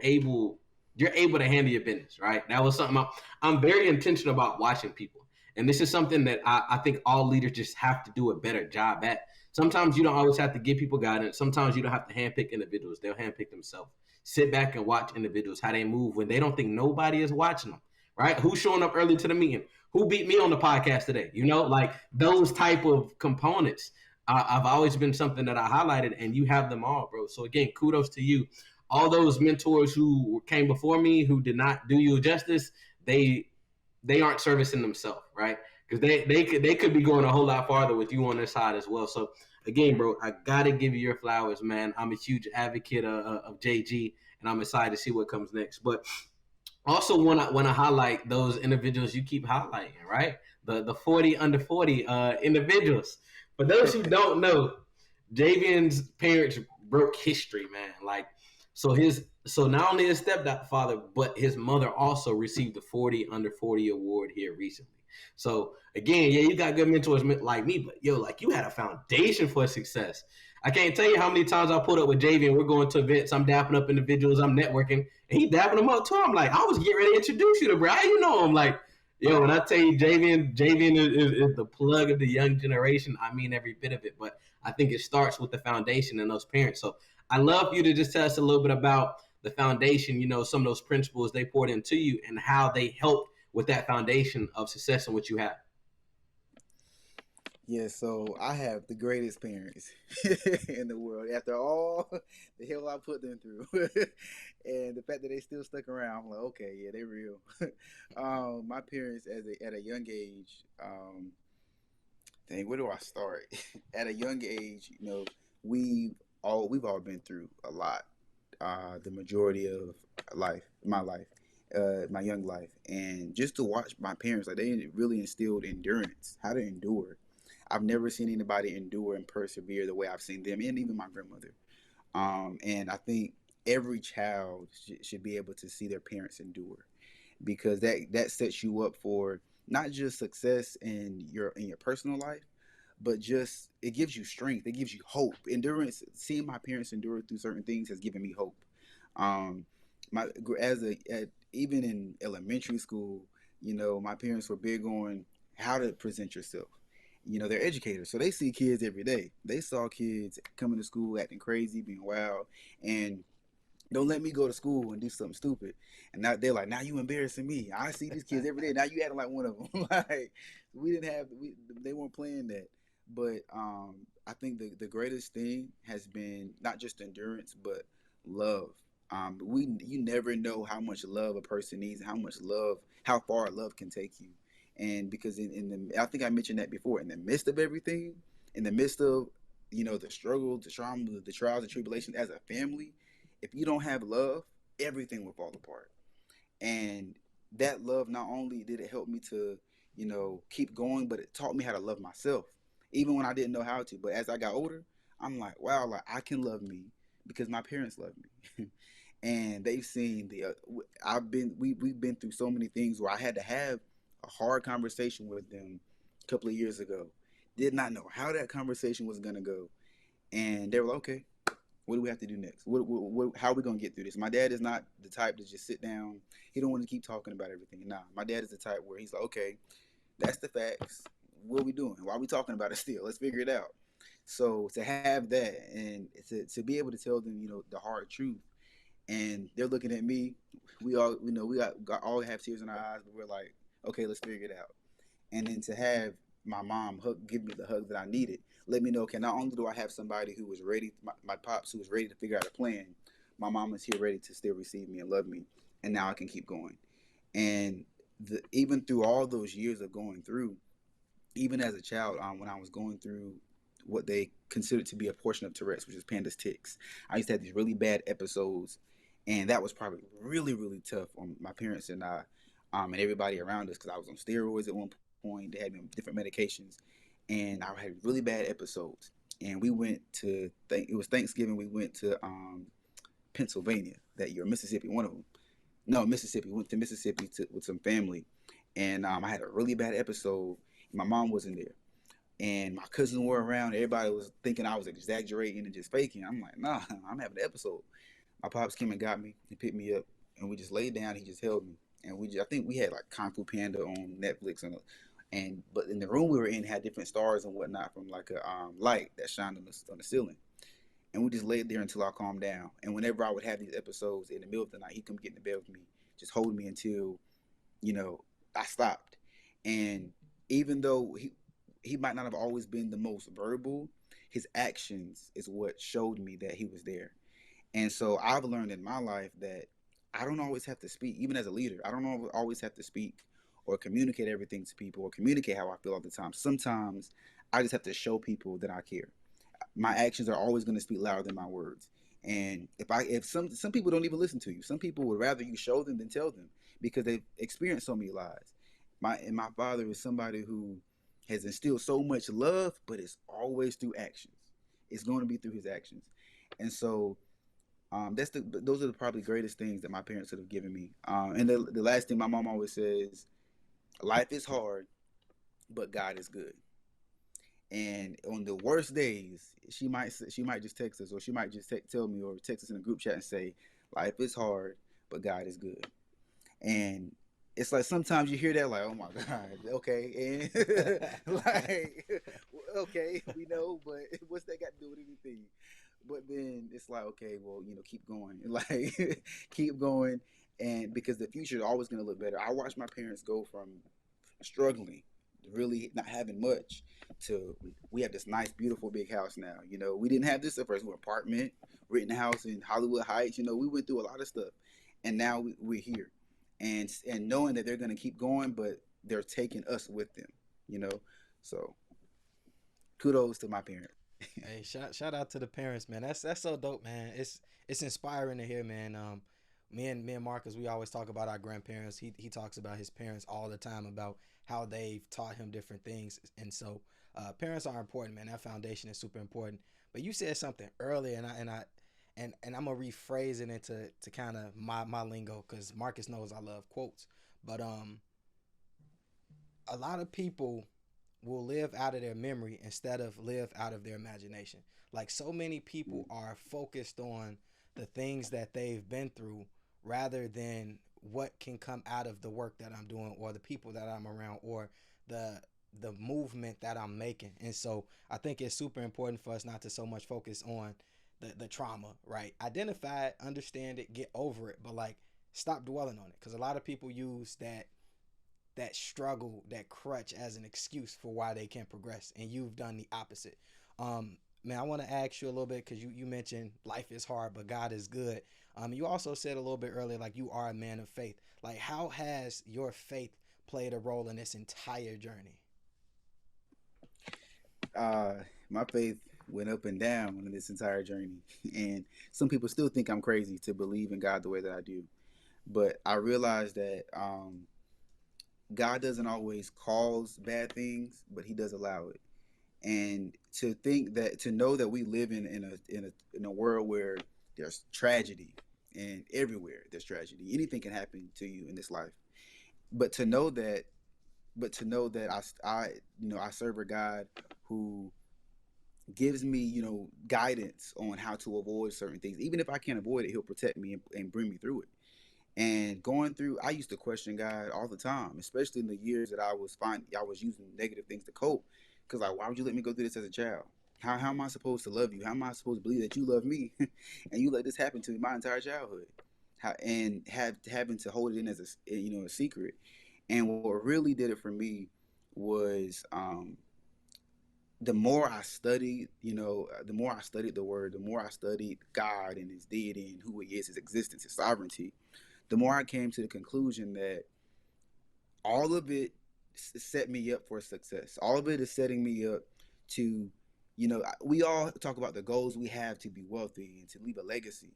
able to handle your business, right? That was something I'm very intentional about watching people. And this is something that I think all leaders just have to do a better job at. Sometimes you don't always have to give people guidance. Sometimes you don't have to handpick individuals. They'll handpick themselves. Sit back and watch individuals, how they move when they don't think nobody is watching them, right? Who's showing up early to the meeting? Who beat me on the podcast today? Like those type of components. I've always been something that I highlighted, and you have them all, bro. So again, kudos to you. All those mentors who came before me who did not do you justice, they aren't servicing themselves, right? Because they could be going a whole lot farther with you on their side as well. So again, bro, I gotta give you your flowers, man. I'm a huge advocate of JG, and I'm excited to see what comes next. But also want to highlight those individuals you keep highlighting, right? The 40 under 40 individuals. For those who don't know, Jayvein's parents broke history, man. Like, so not only his stepfather, but his mother also received the 40 under 40 award here recently. So again, yeah, you got good mentors like me, but like you had a foundation for success. I can't tell you how many times I pulled up with Jayvein. We're going to events. I'm dapping up individuals. I'm networking. And he dapping them up too. I'm like, I was getting ready to introduce you to bro. How you know him? Like, when I tell you Jayvein is the plug of the young generation, I mean every bit of it. But I think it starts with the foundation and those parents. So I love you to just tell us a little bit about the foundation, some of those principles they poured into you and how they helped with that foundation of success and what you have. Yeah, so I have the greatest parents in the world. After all the hell I put them through, and the fact that they still stuck around, I'm like, okay, yeah, they're real. My parents, at a young age, dang, where do I start? At a young age, we've all been through a lot. The majority of my life, my young life, and just to watch my parents, like they really instilled endurance, how to endure. I've never seen anybody endure and persevere the way I've seen them, and even my grandmother. And I think every child should be able to see their parents endure, because that sets you up for not just success in your personal life, but just it gives you strength. It gives you hope. Endurance. Seeing my parents endure through certain things has given me hope. My even in elementary school, my parents were big on how to present yourself. They're educators, so they see kids every day. They saw kids coming to school acting crazy, being wild, and don't let me go to school and do something stupid. And now they're like, now you embarrassing me. I see these kids every day. Now you acting like one of them. Like they weren't playing that. But I think the greatest thing has been not just endurance, but love. You never know how much love a person needs, how far love can take you. And because I think I mentioned that before, in the midst of everything, in the midst of the struggle, the trauma, the trials and tribulations as a family, if you don't have love, everything will fall apart. And that love, not only did it help me to keep going, but it taught me how to love myself, even when I didn't know how to. But as I got older, I'm like, wow, like I can love me because my parents love me. And they've seen we've been through so many things where I had to have a hard conversation with them a couple of years ago. Did not know how that conversation was gonna go, and they were like, okay, what do we have to do next? How are we gonna get through this? My dad is not the type to just sit down. He don't want to keep talking about everything. Nah, my dad is the type where he's like, okay, that's the facts. What are we doing? Why are we talking about it still? Let's figure it out. So to have that and to be able to tell them, the hard truth, and they're looking at me. We all, we all have tears in our eyes, but we're like, okay, let's figure it out. And then to have my mom give me the hug that I needed, let me know, okay, not only do I have somebody who was ready, my pops who was ready to figure out a plan, my mom is here ready to still receive me and love me, and now I can keep going. And even through all those years of going through, even as a child, when I was going through what they considered to be a portion of Tourette's, which is panda's tics, I used to have these really bad episodes, and that was probably really, really tough on my parents and I, and everybody around us, because I was on steroids at one point. They had me on different medications, and I had really bad episodes. And we went to it was Thanksgiving. We went to Pennsylvania that year, Mississippi, one of them. No, Mississippi. Went to Mississippi with some family, and I had a really bad episode. My mom wasn't there, and my cousins were around. Everybody was thinking I was exaggerating and just faking. I'm like, nah, I'm having an episode. My pops came and got me. He picked me up, and we just laid down. He just held me, and I think we had like Kung Fu Panda on Netflix, and but in the room we were in had different stars and whatnot from like a light that shined on the ceiling. And we just laid there until I calmed down. And whenever I would have these episodes in the middle of the night, he'd come get in the bed with me, just hold me until, I stopped. And even though he might not have always been the most verbal, his actions is what showed me that he was there. And so I've learned in my life that I don't always have to speak, even as a leader. I don't always have to speak or communicate everything to people or communicate how I feel all the time. Sometimes I just have to show people that I care. My actions are always going to speak louder than my words. And if some people don't even listen to you, some people would rather you show them than tell them because they've experienced so many lies. My father is somebody who has instilled so much love, but it's always through actions. It's going to be through his actions. And so those are the probably greatest things that my parents could have given me. And the last thing my mom always says, life is hard, but God is good. And on the worst days, she might just text us, or she might just tell me, or text us in a group chat and say, life is hard, but God is good. And it's like sometimes you hear that like, oh my God, okay, and like, okay, we know, but what's that got to do with anything? But then it's like, okay, well, keep going, like keep going, and because the future is always going to look better. I watched my parents go from struggling, really not having much, to we have this nice, beautiful, big house now. We didn't have this at first. We were apartment, renting a house in Hollywood Heights. We went through a lot of stuff, and now we're here, and knowing that they're going to keep going, but they're taking us with them. So kudos to my parents. Hey, shout out to the parents, man. That's so dope, man. It's inspiring to hear, man. Me and Marcus, we always talk about our grandparents. He talks about his parents all the time, about how they've taught him different things, and so parents are important, man. That foundation is super important. But you said something earlier, and I'm gonna rephrase it into kind of my lingo, because Marcus knows I love quotes. But a lot of people will live out of their memory instead of live out of their imagination. Like, so many people are focused on the things that they've been through rather than what can come out of the work that I'm doing, or the people that I'm around, or the movement that I'm making. And so I think it's super important for us not to so much focus on the trauma, right? Identify it, understand it, get over it, but like, stop dwelling on it, because a lot of people use that struggle, that crutch, as an excuse for why they can't progress, and you've done the opposite. Man, I want to ask you a little bit, because you mentioned life is hard, but God is good. You also said a little bit earlier, like, you are a man of faith. Like, how has your faith played a role in this entire journey? My faith went up and down in this entire journey, and some people still think I'm crazy to believe in God the way that I do. But I realized that God doesn't always cause bad things, but He does allow it. And to know that we live in a world where there's tragedy, and everywhere there's tragedy. Anything can happen to you in this life. But to know that, I serve a God who gives me, guidance on how to avoid certain things. Even if I can't avoid it, He'll protect me and bring me through it. And going through, I used to question God all the time, especially in the years that I was using negative things to cope. Because, like, why would you let me go through this as a child? How am I supposed to love you? How am I supposed to believe that you love me, and you let this happen to me my entire childhood? Having to hold it in as a secret. And what really did it for me was the more I studied, the more I studied the Word, the more I studied God and His deity and who He is, His existence, His sovereignty, the more I came to the conclusion that all of it set me up for success. All of it is setting me up to, we all talk about the goals we have to be wealthy and to leave a legacy.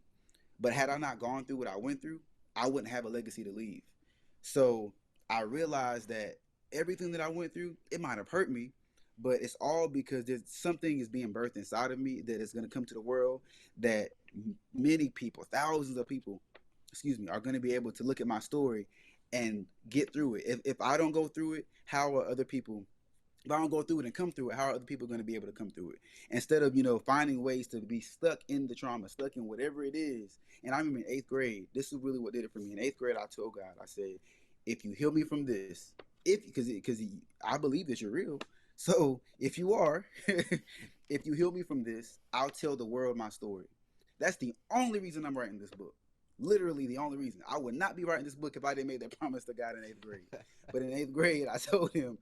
But had I not gone through what I went through, I wouldn't have a legacy to leave. So I realized that everything that I went through, it might have hurt me, but it's all because there's something is being birthed inside of me that is going to come to the world that many people, thousands of people, excuse me, are going to be able to look at my story and get through it. If I don't go through it, how are other people, if I don't go through it and come through it, how are other people going to be able to come through it? Instead of, finding ways to be stuck in the trauma, stuck in whatever it is. And I remember in 8th grade, this is really what did it for me. In 8th grade, I told God, I said, if you heal me from this, because I believe that you're real. So if you are, if you heal me from this, I'll tell the world my story. That's the only reason I'm writing this book. Literally the only reason. I would not be writing this book if I didn't make that promise to God in 8th grade. But in 8th grade, I told him,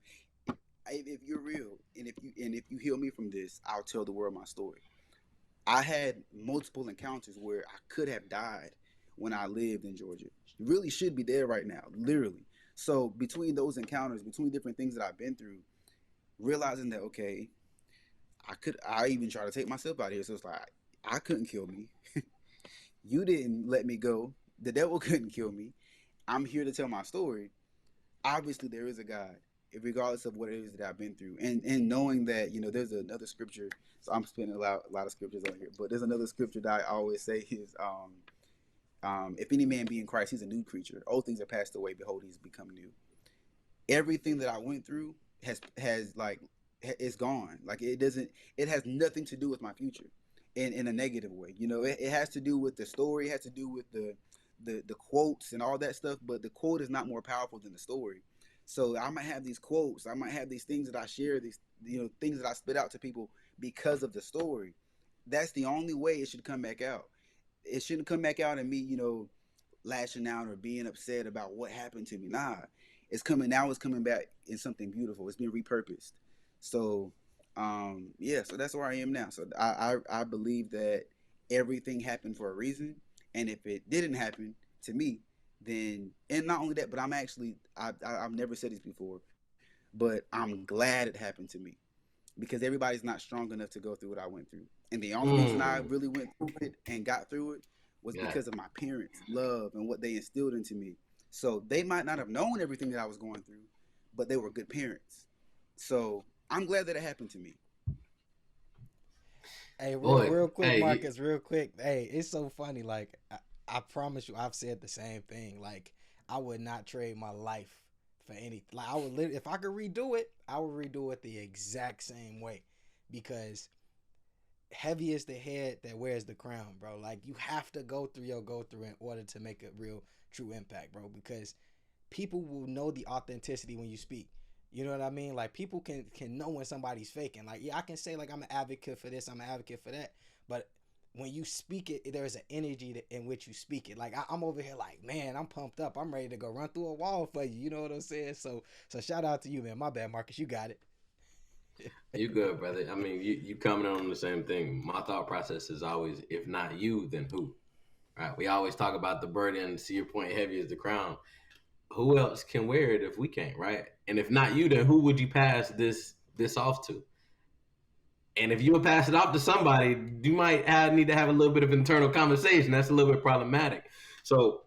if you're real and if you heal me from this, I'll tell the world my story. I had multiple encounters where I could have died when I lived in Georgia. Really should be there right now, literally. So between those encounters, between different things that I've been through, realizing that okay, I even try to take myself out of here. So it's like I couldn't kill me. You didn't let me go. The devil couldn't kill me. I'm here to tell my story. Obviously, there is a God, regardless of what it is that I've been through, and knowing that there's another scripture. So I'm spending a lot of scriptures on here, but there's another scripture that I always say is, if any man be in Christ, he's a new creature. Old things are passed away; behold, he's become new. Everything that I went through has like it's gone. Like it doesn't. It has nothing to do with my future, in a negative way. It has to do with the story. It has to do with the quotes and all that stuff. But the quote is not more powerful than the story. So I might have these quotes. I might have these things that I share. These things that I spit out to people because of the story. That's the only way it should come back out. It shouldn't come back out in me, lashing out or being upset about what happened to me. Nah, it's coming now. It's coming back in something beautiful. It's being repurposed. So, yeah. So that's where I am now. So I believe that everything happened for a reason, and if it didn't happen to me, then and not only that, but I've never said this before, but I'm glad it happened to me because everybody's not strong enough to go through what I went through. And the only reason I really went through it and got through it was because of my parents' love and what they instilled into me. So they might not have known everything that I was going through, but they were good parents. So I'm glad that it happened to me. Hey, real quick, Marcus, real quick. Hey, it's so funny. Like, I promise you, I've said the same thing. Like, I would not trade my life for anything. Like, I would if I could redo it, I would redo it the exact same way, because heavy is the head that wears the crown, bro. Like, you have to go through in order to make a real, true impact, bro. Because people will know the authenticity when you speak. You know what I mean? Like, people can know when somebody's faking. Like, yeah, I can say like I'm an advocate for this, I'm an advocate for that, but when you speak it, there's an energy in which you speak it. Like I'm over here like, man, I'm pumped up. I'm ready to go run through a wall for you. You know what I'm saying? So shout out to you, man. My bad, Marcus. You got it. You good, brother. I mean, you coming on the same thing. My thought process is always, if not you, then who? Right? We always talk about the burden. To your point, heavy is the crown. Who else can wear it if we can't, right? And if not you, then who would you pass this off to? And if you would pass it off to somebody, you might need to have a little bit of internal conversation. That's a little bit problematic. So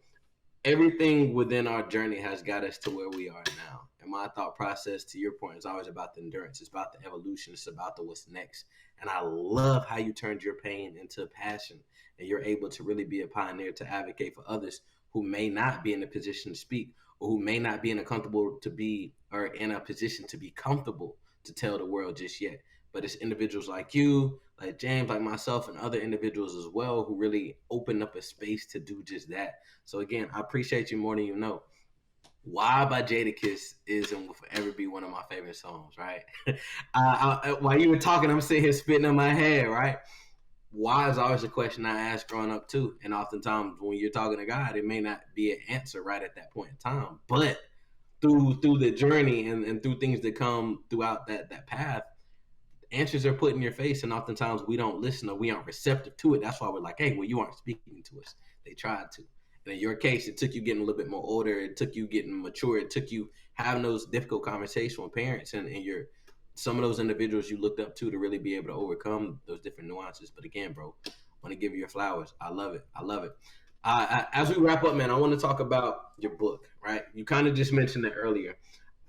everything within our journey has got us to where we are now. And my thought process, to your point, is always about the endurance. It's about the evolution. It's about the what's next. And I love how you turned your pain into passion, and you're able to really be a pioneer to advocate for others who may not be in a position to speak, or who may not be in a comfortable to be, or in a position to be comfortable to tell the world just yet. But it's individuals like you, like James, like myself, and other individuals as well who really open up a space to do just that. So again, I appreciate you more than you know. Why by Jadakiss is and will forever be one of my favorite songs, right? While you were talking, I'm sitting here spitting in my head, right? Why is always a question I ask growing up too. And oftentimes when you're talking to God, it may not be an answer right at that point in time. But through the journey and through things that come throughout that path, answers are put in your face, and oftentimes we don't listen or we aren't receptive to it. That's why we're like, hey, well, you aren't speaking to us. They tried to. And in your case, it took you getting a little bit more older. It took you getting mature. It took you having those difficult conversations with parents and your some of those individuals you looked up to really be able to overcome those different nuances. But again, bro, I want to give you your flowers. I love it. I love it. As we wrap up, man, I want to talk about your book, right? You kind of just mentioned it earlier.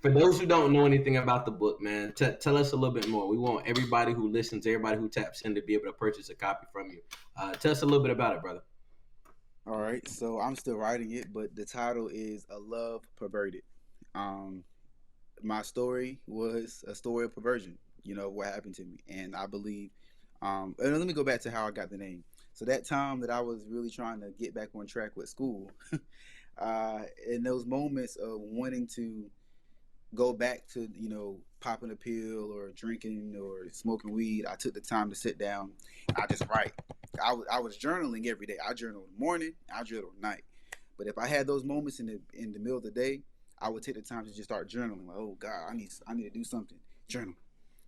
For those who don't know anything about the book, man, tell us a little bit more. We want everybody who listens, everybody who taps in to be able to purchase a copy from you. Tell us a little bit about it, brother. All right, so I'm still writing it, but the title is A Love Perverted. Um, my story was a story of perversion. You know what happened to me, and I believe. And let me go back to how I got the name. So that time that I was really trying to get back on track with school, in those moments of wanting to go back to popping a pill or drinking or smoking weed, I took the time to sit down. I just write. I was journaling every day. I journal in the morning. I journal at night. But if I had those moments in the middle of the day, I would take the time to just start journaling. Like, oh God, I need to do something. Journal,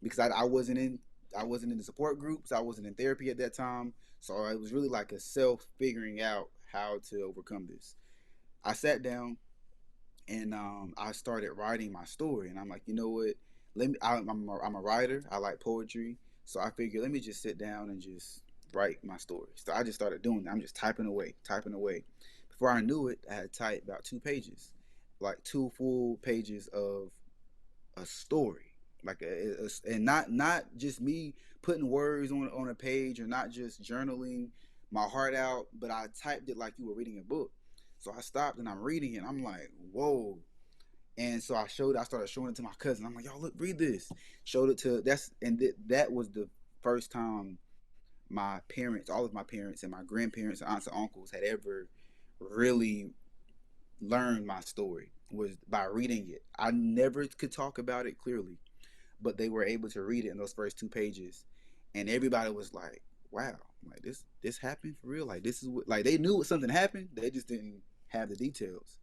because I wasn't in the support groups. I wasn't in therapy at that time. So it was really like a self figuring out how to overcome this. I sat down and I started writing my story. And I'm like, you know what? I'm a writer. I like poetry. So I figured, let me just sit down and just write my story. So I just started doing that. I'm just typing away, typing away. Before I knew it, I had typed about 2 pages, like 2 full pages of a story, like and not just me putting words on a page, or not just journaling my heart out, but I typed it like you were reading a book. So I stopped and I'm reading it. And I'm like, whoa. And so I started showing it to my cousin. I'm like, y'all, look, read this. Showed it to that was the first time my parents, all of my parents and my grandparents, aunts and uncles had ever really learned my story, was by reading it. I never could talk about it clearly, but they were able to read it in those first 2 pages, and everybody was like, "Wow, like this happened for real. Like this is what, like they knew something happened. They just didn't have the details."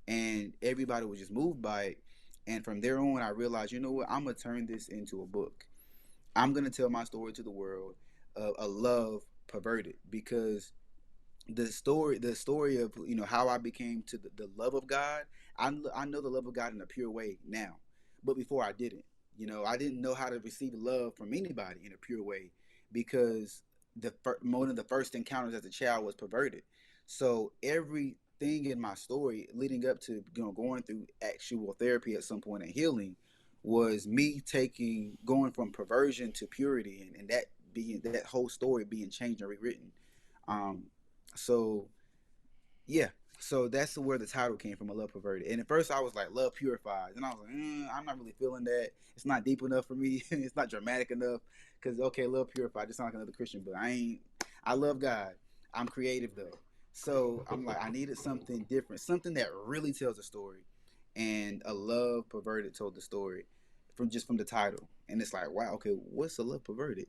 And everybody was just moved by it. And from there on, I realized, you know what? I'm gonna turn this into a book. I'm gonna tell my story to the world, a love perverted, because the story of how I became to the love of God. I know the love of God in a pure way now, but before I didn't. I didn't know how to receive love from anybody in a pure way, because one of the first encounters as a child was perverted. So everything in my story leading up to going through actual therapy at some point and healing was me taking going from perversion to purity, and that whole story being changed and rewritten. Um, so yeah, so that's where the title came from, A Love Perverted. And at first I was like, Love Purifies, and I was like, I'm not really feeling that. It's not deep enough for me. It's not dramatic enough. Because okay, Love Purified just sounds like another Christian book. I love God. I'm creative though, so I'm like, I needed something different, something that really tells a story. And A Love Perverted told the story from the title. And it's like, wow, okay, what's A Love Perverted?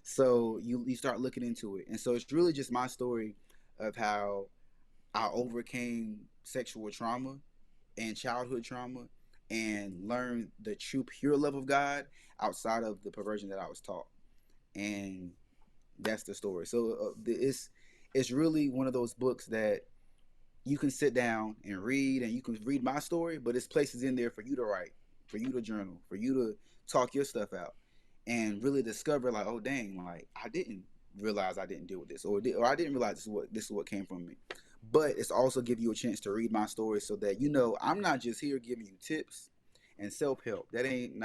So you start looking into it, and so it's really just my story of how I overcame sexual trauma and childhood trauma, and learned the true pure love of God outside of the perversion that I was taught. And that's the story. So it's really one of those books that you can sit down and read, and you can read my story, but it's places in there for you to write, for you to journal, for you to talk your stuff out, and really discover, like, oh dang, like I didn't realize I didn't deal with this, or I didn't realize this is what came from me. But it's also give you a chance to read my story, so that I'm not just here giving you tips and self help. That ain't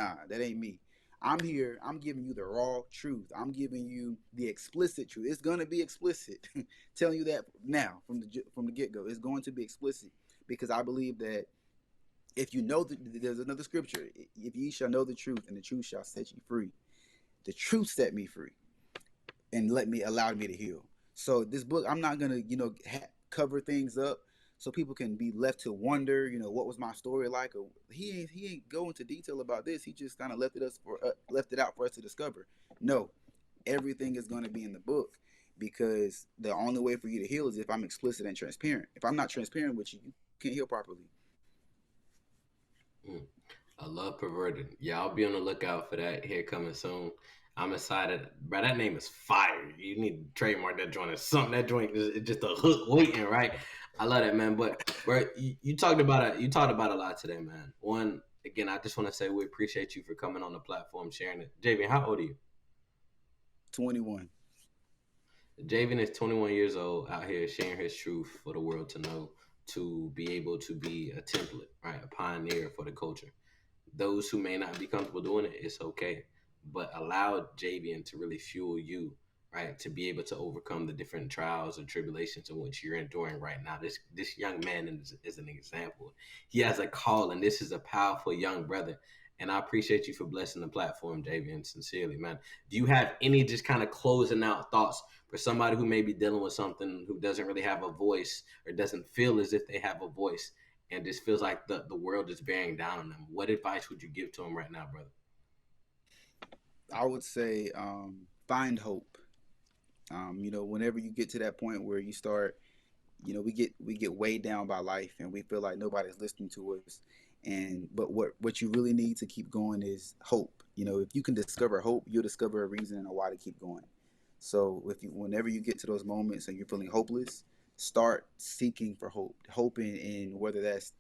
me. I'm here. I'm giving you the raw truth. I'm giving you the explicit truth. It's gonna be explicit. Telling you that now from the get go. It's going to be explicit, because I believe that if you know there's another scripture. If ye shall know the truth, and the truth shall set you free. The truth set me free, and allowed me to heal. So this book, I'm not gonna cover things up so people can be left to wonder, what was my story like. Or he ain't go into detail about this. He just kind of left it out for us to discover. No, everything is going to be in the book, because the only way for you to heal is if I'm explicit and transparent. If I'm not transparent with you, you can't heal properly. Mm. I love Perverted. Yeah, I'll be on the lookout for that here coming soon. I'm excited, bro. That name is fire. You need to trademark that joint or something. That joint is just a hook waiting, right? I love that, man. But bro, you talked about it. You talked about a lot today, man. One, again, I just want to say we appreciate you for coming on the platform, sharing it. Jayvein, how old are you? 21. Jayvein is 21 years old, out here sharing his truth for the world to know, to be able to be a template, right? A pioneer for the culture. those who may not be comfortable doing it, it's okay. But allow Jayvein to really fuel you, right, to be able to overcome the different trials and tribulations in which you're enduring right now. This young man is an example. He has a call, and this is a powerful young brother. And I appreciate you for blessing the platform, Jayvein, sincerely, man. Do you have any just kind of closing out thoughts for somebody who may be dealing with something, who doesn't really have a voice or doesn't feel as if they have a voice, and just feels like the world is bearing down on them? What advice would you give to them right now, brother? I would say find hope. Whenever you get to that point where you start, we get weighed down by life and we feel like nobody's listening to us. But what you really need to keep going is hope. If you can discover hope, you'll discover a reason and a why to keep going. So whenever you get to those moments and you're feeling hopeless, start seeking for hope. Hope in whether that's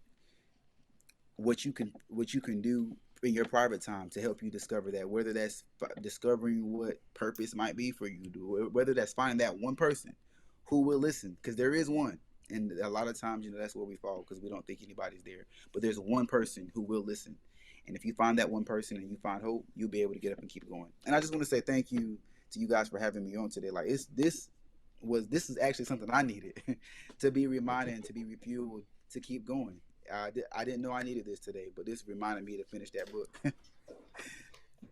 what you can do in your private time to help you discover that, whether that's discovering what purpose might be for you to do, whether that's finding that one person who will listen, because there is one. And a lot of times, that's where we fall, because we don't think anybody's there. But there's one person who will listen. And if you find that one person and you find hope, you'll be able to get up and keep going. And I just want to say thank you to you guys for having me on today. Like this is actually something I needed to be reminded and to be refueled to keep going. I didn't know I needed this today, but this reminded me to finish that book.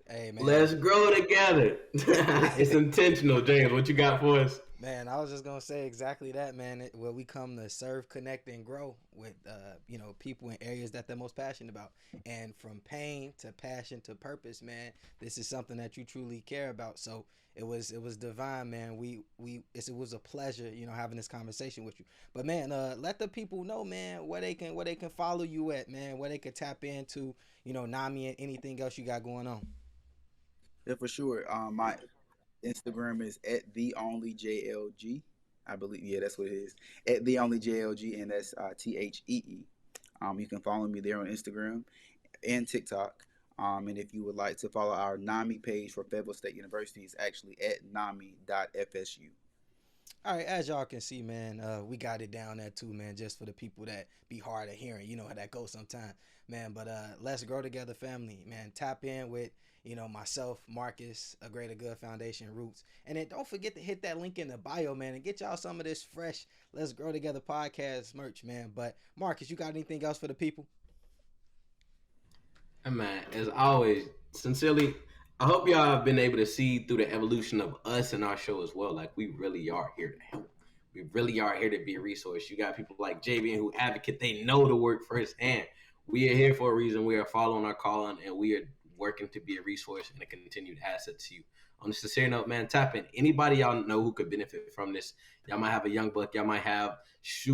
Hey, man. Let's grow together. It's intentional, James. What you got for us? Man, I was just gonna say exactly that, man. Where we come to serve, connect, and grow with, people in areas that they're most passionate about, and from pain to passion to purpose, man. This is something that you truly care about. So it was divine, man. It was a pleasure, having this conversation with you. But man, let the people know, man, where they can follow you at, man, where they can tap into, Nami and anything else you got going on. Yeah, for sure. My Instagram is at the only JLG. I believe, yeah, that's what it is. At the only JLG, and that's THEE. You can follow me there on Instagram and TikTok. And if you would like to follow our NAMI page for Fayetteville State University, it's actually at nami.fsu. All right, as y'all can see, man, we got it down there too, man, just for the people that be hard of hearing. You know how that goes sometimes, man. But let's grow together, family, man. Tap in with, myself, Marcus, A Greater Good Foundation, Roots. And then don't forget to hit that link in the bio, man, and get y'all some of this fresh Let's Grow Together podcast merch, man. But Marcus, you got anything else for the people? Man, as always, sincerely, I hope y'all have been able to see through the evolution of us and our show as well. Like, we really are here to help. We really are here to be a resource. You got people like Jayvein who advocate. They know the work firsthand. We are here for a reason. We are following our calling, and we are working to be a resource and a continued asset to you. On a sincere note, man, tap in. Anybody y'all know who could benefit from this? Y'all might have a young buck. Y'all might have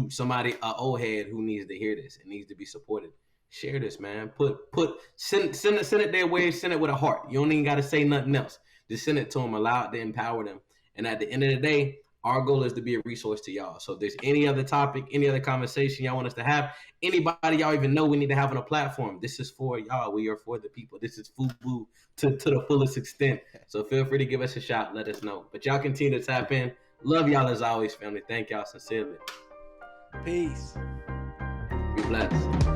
somebody, an old head who needs to hear this and needs to be supported. Share this, man. Send it their way. Send it with a heart. You don't even got to say nothing else. Just send it to them. Allow it to empower them. And at the end of the day, our goal is to be a resource to y'all. So if there's any other topic, any other conversation y'all want us to have, anybody y'all even know we need to have on a platform, this is for y'all. We are for the people. This is FUBU to the fullest extent. So feel free to give us a shot. Let us know. But y'all continue to tap in. Love y'all as always, family. Thank y'all sincerely. Peace. Be blessed.